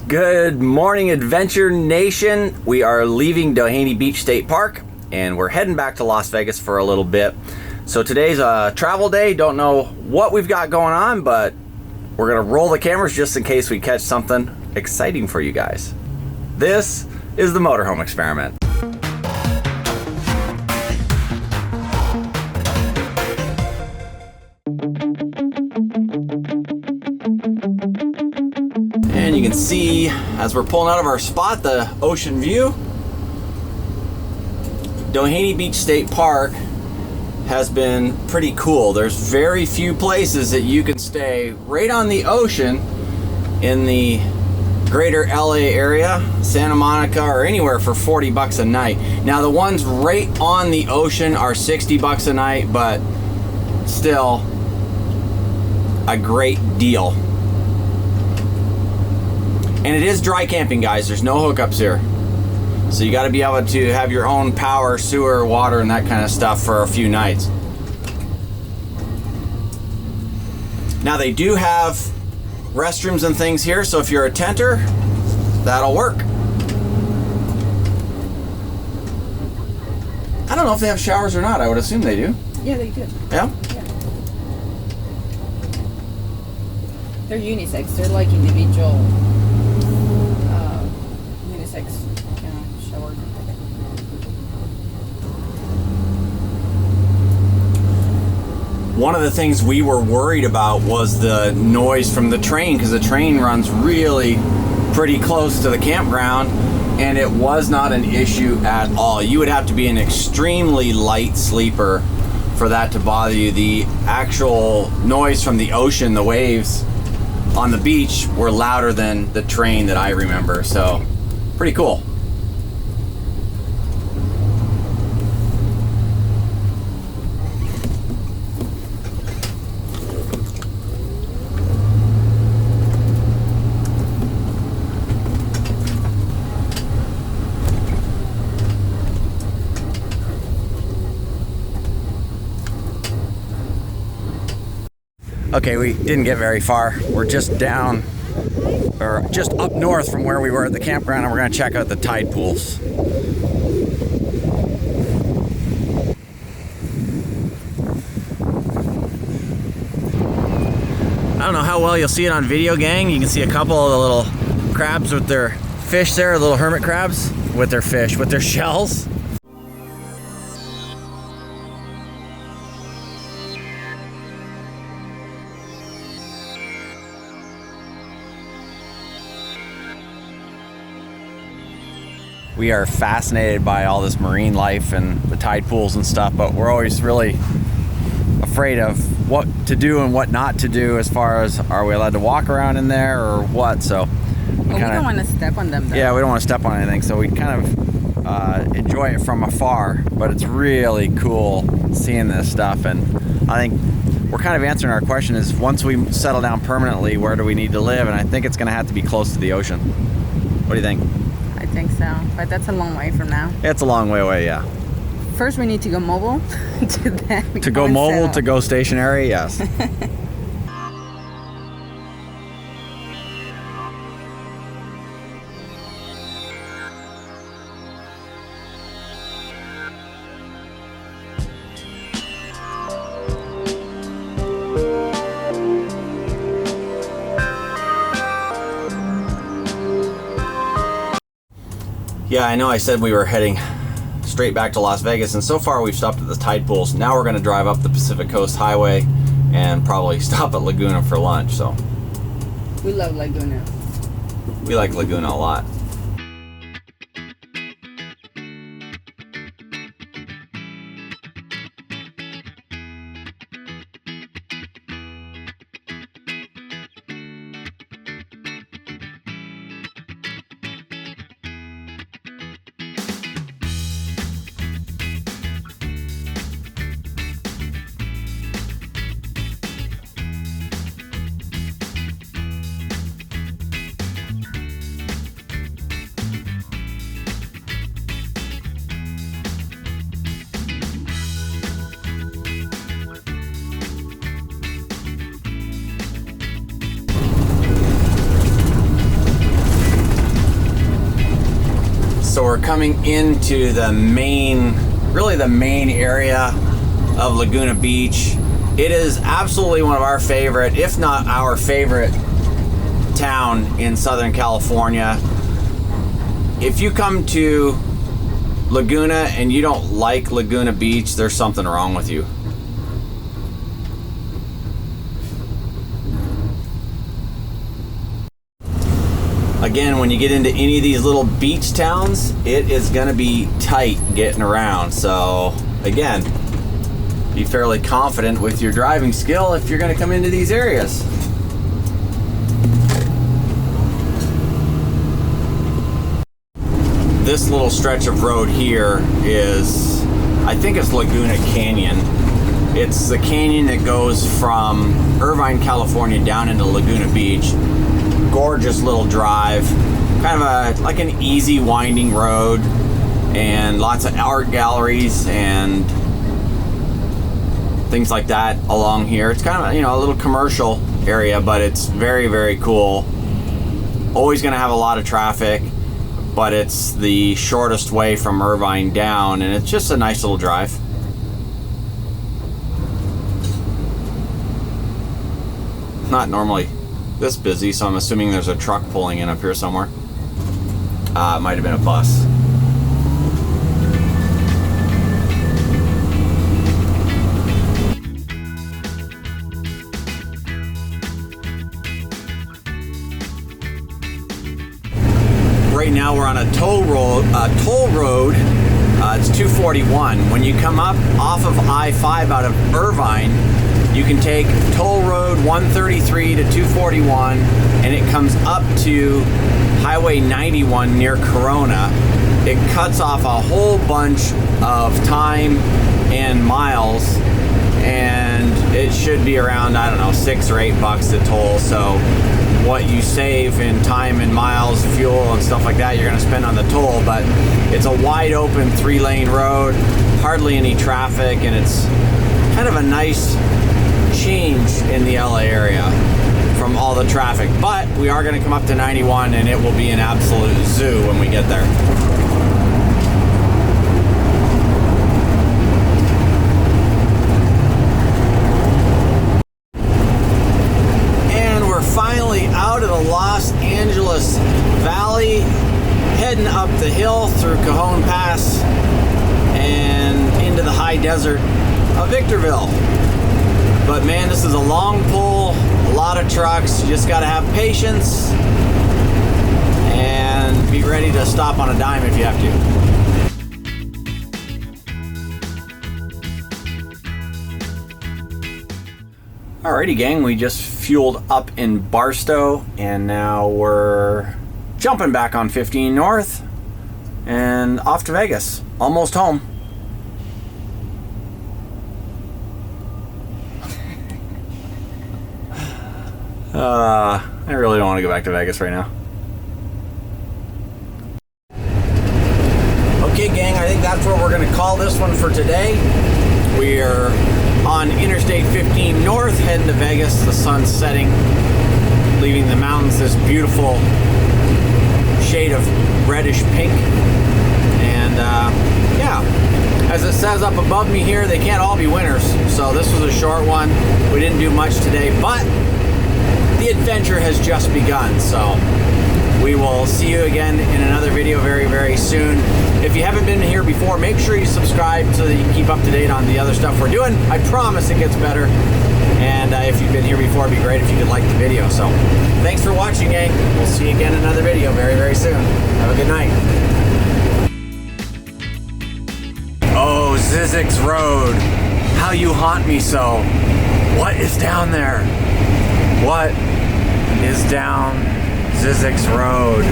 Good morning, Adventure Nation. We are leaving Doheny Beach State Park and we're heading back to Las Vegas for a little bit. So today's a travel day. Don't know what we've got going on, but we're gonna roll the cameras just in case we catch something exciting for you guys. This is the motorhome experiment. And you can see, as we're pulling out of our spot, the ocean view. Doheny Beach State Park has been pretty cool. There's very few places that you can stay right on the ocean in the greater LA area, Santa Monica, or anywhere for 40 bucks a night. Now the ones right on the ocean are 60 bucks a night, but still a great deal. And it is dry camping, guys. There's no hookups here. So you gotta be able to have your own power, sewer, water, and that kind of stuff for a few nights. Now they do have restrooms and things here, so if you're a tenter, that'll work. I don't know if they have showers or not. I would assume they do. Yeah, they do. Yeah? Yeah. They're unisex. They're like individual unisex showers. One of the things we were worried about was the noise from the train, because the train runs really pretty close to the campground, and it was not an issue at all. You would have to be an extremely light sleeper for that to bother you. The actual noise from the ocean, the waves on the beach, were louder than the train that I remember, so pretty cool. Okay, we didn't get very far. We're just down, or just up north from where we were at the campground, and we're gonna check out the tide pools. I don't know how well you'll see it on video, gang. You can see a couple of the little crabs with their fish there, little hermit crabs with their fish, with their shells. We are fascinated by all this marine life and the tide pools and stuff, but we're always really afraid of what to do and what not to do, as far as, are we allowed to walk around in there or what? So we don't want to step on them though. Yeah, we don't want to step on anything, so we kind of enjoy it from afar, but it's really cool seeing this stuff. And I think we're kind of answering our question is, once we settle down permanently, where do we need to live? And I think it's going to have to be close to the ocean. What do you think? I think so, but that's a long way from now. It's a long way away, yeah. First, we need to go mobile. To go mobile, to go stationary, yes. Yeah, I know I said we were heading straight back to Las Vegas, and so far we've stopped at the tide pools. Now we're going to drive up the Pacific Coast Highway and probably stop at Laguna for lunch. So we love Laguna. We like Laguna a lot. So we're coming into the main, really the main area of Laguna Beach. It is absolutely one of our favorite, if not our favorite town in Southern California. If you come to Laguna and you don't like Laguna Beach, there's something wrong with you. Again, when you get into any of these little beach towns, it is going to be tight getting around. So again, be fairly confident with your driving skill if you're going to come into these areas. This little stretch of road here is, I think it's Laguna Canyon. It's the canyon that goes from Irvine, California down into Laguna Beach. Gorgeous little drive, kind of like an easy winding road, and lots of art galleries and things like that along here. It's kind of, you know, a little commercial area, but it's very, very cool. Always going to have a lot of traffic, but it's the shortest way from Irvine down, and it's just a nice little drive. Not normally this busy, so I'm assuming there's a truck pulling in up here somewhere. It might have been a bus. Right now we're on a toll road. It's 241. When you come up off of I-5 out of Irvine, you can take toll road 133 to 241, and it comes up to Highway 91 near Corona. It cuts off a whole bunch of time and miles, and it should be around, I don't know, $6 or $8 to toll. So what you save in time and miles, fuel and stuff like that, you're going to spend on the toll. But it's a wide open 3-lane road, hardly any traffic, and it's kind of a nice change in the LA area from all the traffic. But we are going to come up to 91, and it will be an absolute zoo when we get there. And we're finally out of the Los Angeles Valley, heading up the hill through Cajon Pass and into the high desert of Victorville. But man, this is a long pull, a lot of trucks. You just got to have patience and be ready to stop on a dime if you have to. Alrighty gang, we just fueled up in Barstow, and now we're jumping back on 15 North and off to Vegas. Almost home. I really don't want to go back to Vegas right now. Okay gang, I think that's where we're going to call this one for today. We're on Interstate 15 North, heading to Vegas. The sun's setting, leaving the mountains this beautiful shade of reddish pink. And yeah, as it says up above me here, they can't all be winners. So this was a short one. We didn't do much today, but the adventure has just begun. So we will see you again in another video very, very soon. If you haven't been here before, make sure you subscribe so that you can keep up to date on the other stuff we're doing. I promise it gets better. And if you've been here before, it'd be great if you could like the video. So thanks for watching, gang. We'll see you again in another video very, very soon. Have a good night. Oh, Zizek's Road. How you haunt me so. What is down there? What is down Zizek's Road?